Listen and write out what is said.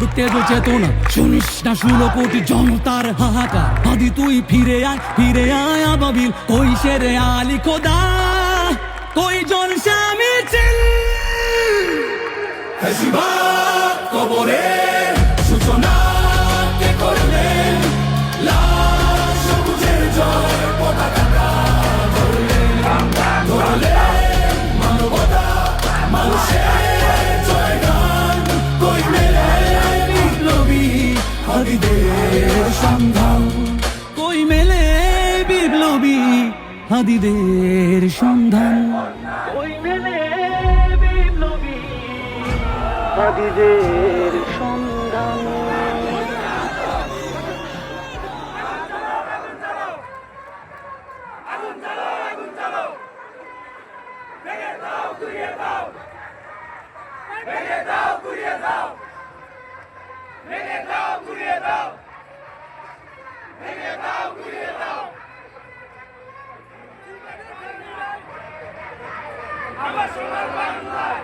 উত্তেজ চেতনা শুনিস না 16 কোটি জনতার হাহাকার। হাদি তুই ফিরে আয় আবাবিল, কই শেরে আলী খোদা, কই জন স্বামী চিল। ফেসিবাদ কবরের সূচনা কে করলেন? লাল সবুজের জয় পতাকাটা ধরলেন মানবতা মানুষের জয়গান। কই মেলে বিপ্লবী হাদিদের সন্ধান? কই মেলে বিপ্লবী হাদিদের সন্ধান? কই মেলে বিপ্লবী হাদিদের সন্ধান? আমার সোনার বাংলায়